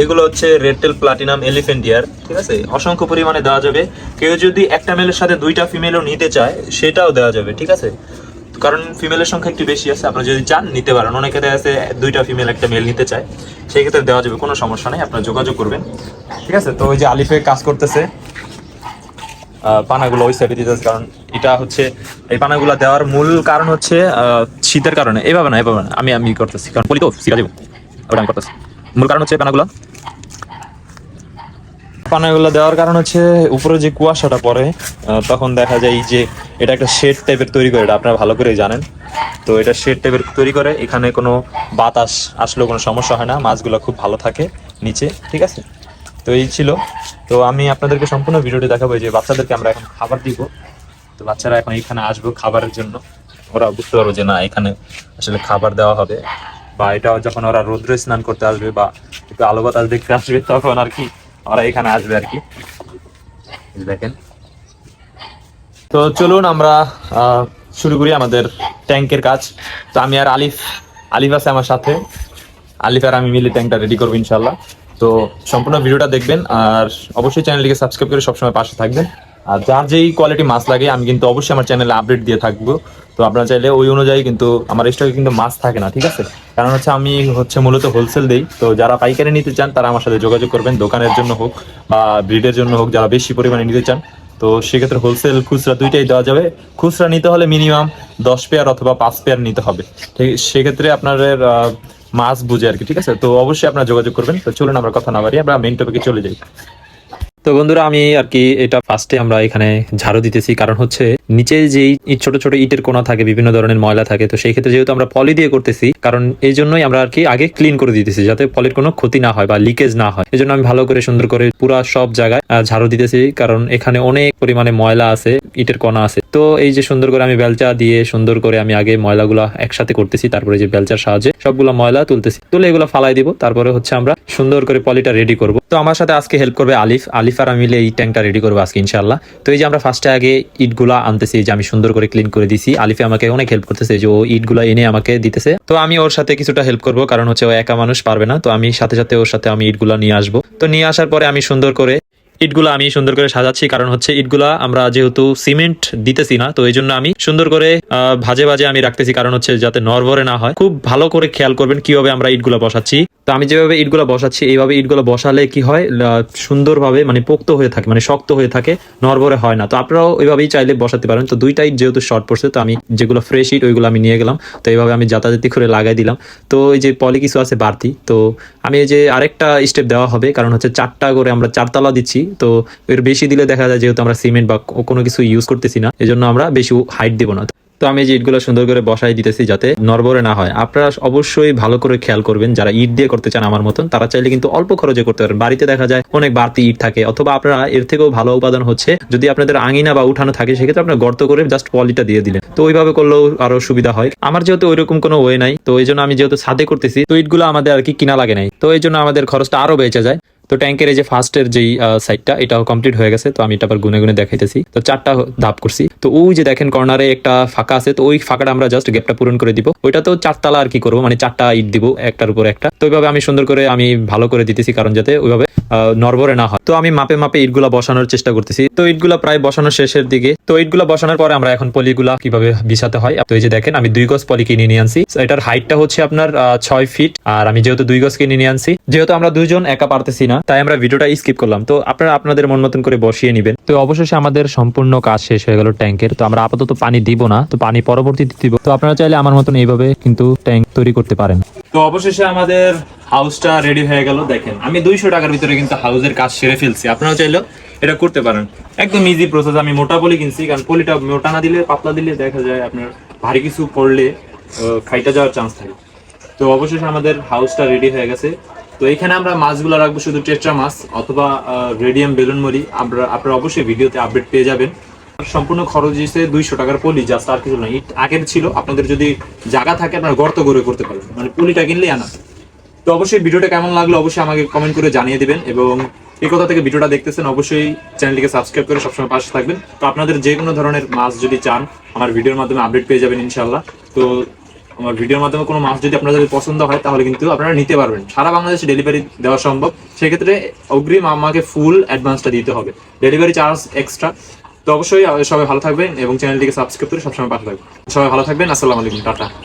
এগুলো হচ্ছে red tail platinum elephant deer, ঠিক আছে, অসংখ্য পরিমাণে দেওয়া যাবে। কেউ যদি একটা মেলের সাথে দুইটা ফিমেলও নিতে চায় সেটাও দেওয়া যাবে, ঠিক আছে। কারণ ফিমেলের সংখ্যা একটু বেশি আছে, আপনারা যদি চান নিতে পারেন। অনেকে দেখা আছে দুইটা ফিমেল একটা মেল নিতে চায়, সেই ক্ষেত্রে দেওয়া যাবে, কোনো সমস্যা নেই, আপনারা যোগাযোগ করবেন, ঠিক আছে। তো ওই যে আলিফে কাজ করতেছে, পানাগুলো ওই সাইডে দিতেছে, কারণ এটা হচ্ছে এই পানাগুলো দেওয়ার মূল কারণ হচ্ছে শীতের কারণে। এভাবে না আমি করতেছি, কারণ বলি তো শিখা যাবো, ওটা আমি করতেছি। মূল কারণ হচ্ছে পানাগুলো দেওয়ার কারণ হচ্ছে উপরে যে কুয়াশাটা পড়ে তখন দেখা যায় যে এটা একটা শেড টাইপের তৈরি করে, এটা আপনারা ভালো করে জানেন। তো এটা শেড টাইপের তৈরি করে, এখানে কোনো বাতাস আসলেও কোনো সমস্যা হয় না, মাছগুলো খুব ভালো থাকে নিচে, ঠিক আছে। তো এই ছিল। তো আমি আপনাদেরকে সম্পূর্ণ ভিডিওটি দেখাবো যে বাচ্চাদেরকে আমরা এখন খাবার দিব। তো বাচ্চারা এখন এখানে আসবে খাবারের জন্য, ওরা বুঝতে পারবো যে না এখানে আসলে খাবার দেওয়া হবে। বা এটা যখন ওরা রৌদ্রে স্নান করতে আসবে বা একটু আলো বাতাস দেখতে আসবে তখন আর কি ওরা এখানে আসবে আর কি, দেখেন। তো চলুন আমরা শুরু করি আমাদের ট্যাঙ্কের কাজ। তো আমি আর আলিফ আছে আমার সাথে, আলিফ আর আমি মিলে ট্যাঙ্কটা রেডি করবো ইনশাল্লাহ। তো সম্পূর্ণ ভিডিওটা দেখবেন আর অবশ্যই চ্যানেলটিকে সাবস্ক্রাইব করে সবসময় পাশে থাকবেন। আর যার যেই কোয়ালিটি মাছ লাগে আমি কিন্তু অবশ্যই আমার চ্যানেলে আপডেট দিয়ে থাকবো। তো আপনারা চাইলে ওই অনুযায়ী, কিন্তু আমার স্টকে কিন্তু মাছ থাকে না, ঠিক আছে। কারণ হচ্ছে আমি মূলত হোলসেল দেই। তো যারা পাইকারি নিতে চান তারা আমার সাথে যোগাযোগ করবেন, দোকানের জন্য হোক বা ব্রিডের জন্য হোক, যারা বেশি পরিমাণে নিতে চান। তো সেক্ষেত্রে হোলসেল খুচরা দুইটাই দেওয়া যাবে। খুচরা নিতে হলে মিনিমাম 10 পেয়ার অথবা 5 পেয়ার নিতে হবে, ঠিক। সেক্ষেত্রে আপনাদের মাছ বুঝে আর কি, ঠিক আছে। তো অবশ্যই আপনারা যোগাযোগ করবেন। তো চলুন আমরা কথা না বাড়িয়ে আমরা মেইন টপিকে চলে যাই। তো বন্ধুরা আমি আর কি এটা ফার্স্টে আমরা এখানে ঝাড়ু দিতেছি, কারণ হচ্ছে নিচে যেই ছোট ছোট ইটের কোণা থাকে, বিভিন্ন ধরনের ময়লা থাকে। তো সেই ক্ষেত্রে যেহেতু আমরা পলি দিয়ে করতেছি, কারণ এই জন্যই আমরা আর কি আগে ক্লিন করে দিতেছি, যাতে পলির কোনো ক্ষতি না হয় বা লিকেজ না হয়। এই জন্য আমি ভালো করে সুন্দর করে পুরা সব জায়গায় ঝাড়ু দিতেছি, কারণ এখানে অনেক পরিমাণে ময়লা আছে, ইটের কোণা আছে। তো এই যে সুন্দর করে আমি বেলচা দিয়ে সুন্দর করে আমি আগে ময়লাগুলা একসাথে করতেছি, তারপরে যে বেলচার সাহায্যে সবগুলো ময়লা তুলতেছি, তুলে এগুলো ফালাই দিব। তারপরে হচ্ছে আমরা সুন্দর করে পলিটা রেডি করব। তো আমার সাথে আজকে হেল্প করবে আলিফ আর আমি মিলে এই ট্যাঙ্কটা রেডি করবো আজকে ইনশাল্লাহ। তো এই যে আমরা ফার্স্টে আগে ইটগুলা আনতেছি, যে আমি সুন্দর করে ক্লিন করে দিছি। আলিফে আমাকে অনেক হেল্প করতেছে, যে ও ইটগুলা এনে আমাকে দিতেছে। তো আমি ওর সাথে কিছুটা হেল্প করবো, কারণ হচ্ছে ও একা মানুষ পারবে না। তো আমি সাথে সাথে ওর সাথে আমি ইটগুলা নিয়ে আসবো। তো নিয়ে আসার পরে আমি সুন্দর করে ইটগুলা সাজাচ্ছি, কারণ হচ্ছে ইটগুলা আমরা যেহেতু সিমেন্ট দিতেছি না, তো এই জন্য আমি সুন্দর করে ভাজে ভাজে আমি রাখতেছি, কারণ হচ্ছে যাতে নড়বড়ে না হয়। খুব ভালো করে খেয়াল করবেন কিভাবে আমরা ইটগুলা বসাচ্ছি। তো আমি যেভাবে ইটগুলা বসাচ্ছি, এইভাবে ইটগুলা বসালে কি হয়, সুন্দরভাবে মানে পোক্ত হয়ে থাকে, মানে শক্ত হয়ে থাকে, নড়বড়ে হয় না। তো আপনারাও ওইভাবেই চাইলে বসাতে পারেন। তো দুইটা ইট যেহেতু শর্ট পড়ছে, তো আমি যেগুলো ফ্রেশ ইট ওইগুলো আমি নিয়ে গেলাম। তো এইভাবে আমি যাতাযাতি করে লাগাই দিলাম। তো এই যে পলি কিছু আছে বাড়তি, তো আমি এই যে আরেকটা স্টেপ দেওয়া হবে, কারণ হচ্ছে 4টা করে আমরা 4 তলা দিচ্ছি। তো এর বেশি দিলে দেখা যায়, যেহেতু আমরা সিমেন্ট বা কোনো কিছু ইউজ করতেছি না, এই জন্য আমরা বেশি হাইট দিব না। তো আমি যে ইটগুলো সুন্দর করে বসাই দিতেছি যাতে নড়বড়ে না হয়। আপনারা অবশ্যই ভালো করে খেয়াল করবেন, যারা ইট দিয়ে করতে চান আমার মতন, তারা চাইলে কিন্তু অল্প খরচে করতে পারেন। বাড়িতে দেখা যায় অনেক বাড়তি ইট থাকে, অথবা আপনারা এর থেকেও ভালো উপাদান হচ্ছে যদি আপনাদের আঙিনা বা উঠানো থাকে, সেক্ষেত্রে আপনার গর্ত করে জাস্ট পলিটা দিয়ে দিলেন। তো ওইভাবে করলেও আরো সুবিধা হয়। আমার যেহেতু ওইরকম কোনো ওয়ে নাই, তো এই জন্য আমি যেহেতু ছাদে করতেছি, তো ইটগুলো আমাদের আর কি কিনা লাগে নাই, তো এই জন্য আমাদের খরচটা আরো বেঁচে যায়। তো ট্যাঙ্কের এই যে ফার্স্টের যেই সাইডটা, এটাও কমপ্লিট হয়ে গেছে। তো আমি এটা আবার গুনে গুনে দেখাইতেছি। তো 4টা ধাপ করছি। তো ওই যে দেখেন কর্নারে একটা ফাঁকা আছে, তো ওই ফাঁকাটা আমরা জাস্ট গ্যাপটা পূরণ করে দিব। ওইটা তো 4 তলা আর কি করবো, মানে 4টা ইট দিব একটার উপর একটা। তো ওইভাবে আমি সুন্দর করে আমি ভালো করে দিতেছি, কারণ যাতে ওইভাবে নড়বড়ে না হয়। তো আমি মাপে মাপে ইটগুলা বসানোর চেষ্টা করতেছি। তো ইটগুলা প্রায় বসানোর শেষের দিকে। তো ইটগুলা বসানোর পরে আমরা এখন পলিগুলা কিভাবে বিছাতে হয়। তো এই যে দেখেন আমি 2 গজ পলি কিনে নিয়ে আনছি। এটার হাইটটা হচ্ছে আপনার 6 ফিট, আর আমি যেহেতু 2 গজ কিনে নিয়ে আনছি, যেহেতু আমরা দুইজন একা পারতেছি না, তাই আমরা ভিডিওটা স্কিপ করলাম। তো আপনারা আপনাদের মন মতন করে বসিয়ে নেবেন। তো অবশেষে আমাদের সম্পূর্ণ কাজ শেষ হয়ে গেল ট্যাঙ্কের। তো আমরা আপাতত পানি দিব না, তো পানি পরবর্তীতে দিব। তো আপনারা চাইলে আমার মতন এইভাবে কিন্তু ট্যাঙ্ক তৈরি করতে পারেন। তো অবশেষে আমাদের হাউসটা রেডি হয়ে গেল। দেখেন আমি 200 টাকার ভিতরে কিন্তু হাউসের কাজ সেরে ফেলছি। আপনারা চাইলেও এটা করতে পারেন, একদম ইজি প্রসেস। আমি মোটা পলি কিনছি, কারণ পলিটা মোটা না দিলে, পাতলা দিলে দেখা যায় আপনার ভারী কিছু পড়লে খাইটা যাওয়ার চান্স থাকে। তো অবশেষে আমাদের হাউসটা রেডি হয়ে গেছে। তো এখানে আমরা মাছগুলো রাখবো শুধু টেট্রা মাছ অথবা রেডিয়াম বেলুন মরি। আপনারা অবশ্যই ভিডিওতে আপডেট পেয়ে যাবেন। সম্পূর্ণ খরচ দিয়েছে 200 টাকার পলি, জাস্ট আর কিছু না। ইট আগের ছিল, আপনাদের যদি জায়গা থাকে আপনারা গর্ত করে করতে পারবেন, মানে পলিটা কিনলেই আনা। তো অবশ্যই ভিডিওটা কেমন লাগলো অবশ্যই আমাকে কমেন্ট করে জানিয়ে দিবেন, এবং এই কোথা থেকে ভিডিওটা দেখতেছেন অবশ্যই চ্যানেলটিকে সাবস্ক্রাইব করে সবসময় পাশে থাকবেন। তো আপনাদের যে কোনো ধরনের মাছ যদি চান আমার ভিডিওর মাধ্যমে আপডেট পেয়ে যাবেন ইনশাল্লাহ। তো আমার ভিডিওর মাধ্যমে কোনো মাছ যদি আপনাদের পছন্দ হয় তাহলে কিন্তু আপনারা নিতে পারবেন। সারা বাংলাদেশে ডেলিভারি দেওয়া সম্ভব, সেক্ষেত্রে অগ্রিম আমাকে ফুল অ্যাডভান্সটা দিতে হবে, ডেলিভারি চার্জ এক্সট্রা। তো অবশ্যই সবাই ভালো থাকবেন এবং চ্যানেলটিকে সাবস্ক্রাইব করে সবসময় পাশে থাকবেন। সবাই ভালো থাকবেন, আসসালামু আলাইকুম, টাটা।